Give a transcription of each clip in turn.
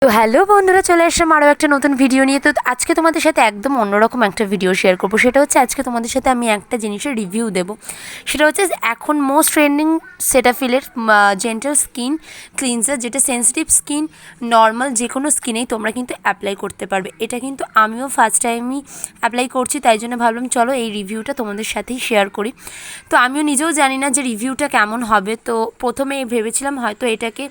তো হ্যালো বন্ধুরা, চলে আসলাম আরও একটা নতুন ভিডিও নিয়ে। তো আজকে তোমাদের সাথে একদম অন্যরকম একটা ভিডিও শেয়ার করবো। সেটা হচ্ছে আজকে তোমাদের সাথে আমি একটা জিনিসের রিভিউ দেবো। সেটা হচ্ছে এখন মোস্ট ট্রেন্ডিং সেটাফিলের জেন্টাল স্কিন ক্লিনজার, যেটা সেন্সিটিভ স্কিন নর্মাল যে কোনো স্কিনেই তোমরা কিন্তু অ্যাপ্লাই করতে পারবে। এটা কিন্তু আমিও ফার্স্ট টাইমই অ্যাপ্লাই করছি, তাই জন্য ভাবলাম চলো এই রিভিউটা তোমাদের সাথেই শেয়ার করি। তো আমিও নিজেও জানি না যে রিভিউটা কেমন হবে। তো প্রথমে ভেবেছিলাম হয়তো এটাকে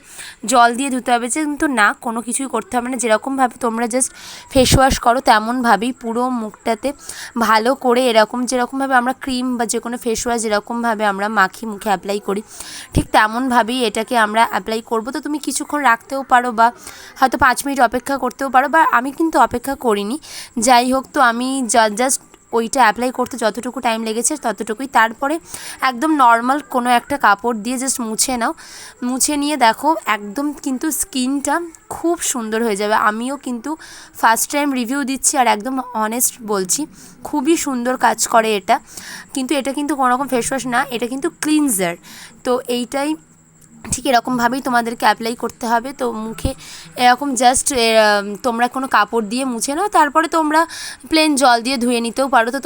জল দিয়ে ধুতে হবে, কিন্তু না, কোনো কিছুই করতে হবে না। যেরকমভাবে তোমরা জাস্ট ফেস ওয়াশ করো তেমনভাবেই পুরো মুখটাতে ভালো করে এরকম যেরকমভাবে আমরা ক্রিম বা যে কোনো ফেস ওয়াশ যেরকমভাবে আমরা মাখি মুখে অ্যাপ্লাই করি, ঠিক তেমনভাবেই এটাকে আমরা অ্যাপ্লাই করব। তো তুমি কিছুক্ষণ রাখতেও পারো বা হয়তো 5 মিনিট অপেক্ষা করতেও পারো, বা আমি কিন্তু অপেক্ষা করিনি। যাই হোক, তো আমি জাস্ট ওইটা অ্যাপ্লাই করতে যতটুকু টাইম লেগেছে ততটুকুই। তারপরে একদম নর্মাল কোনো একটা কাপড় দিয়ে জাস্ট মুছে নাও। মুছে নিয়ে দেখো একদম কিন্তু স্কিনটা খুব সুন্দর হয়ে যাবে। আমিও কিন্তু ফার্স্ট টাইম রিভিউ দিচ্ছি আর একদম অনেস্ট বলছি, খুবই সুন্দর কাজ করে এটা। কিন্তু এটা কিন্তু কোনোরকম ফেস ওয়াশ না, এটা কিন্তু ক্লিনজার। তো এইটাই ঠিক এরকমভাবেই তোমাদেরকে অ্যাপ্লাই করতে হবে। তো মুখে এরকম জাস্ট তোমরা কোনো কাপড় দিয়ে মুছে নাও, তারপরে তোমরা প্লেন জল দিয়ে ধুয়ে নিতেও পারো। তো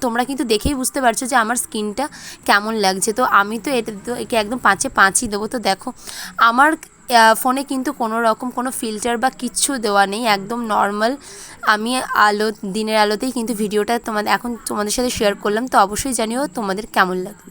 তোমরা কিন্তু দেখেই বুঝতে পারছো যে আমার স্কিনটা কেমন লাগছে। তো আমি তো এটা তো একে একদম 5-এ 5ই দেবো। তো দেখো আমার ফোনে কিন্তু কোনো রকম কোনো ফিল্টার বা কিচ্ছু দেওয়া নেই, একদম নর্মাল আমি দিনের আলোতেই কিন্তু ভিডিওটা তোমাদের সাথে শেয়ার করলাম। তো অবশ্যই জানিও তোমাদের কেমন লাগবে।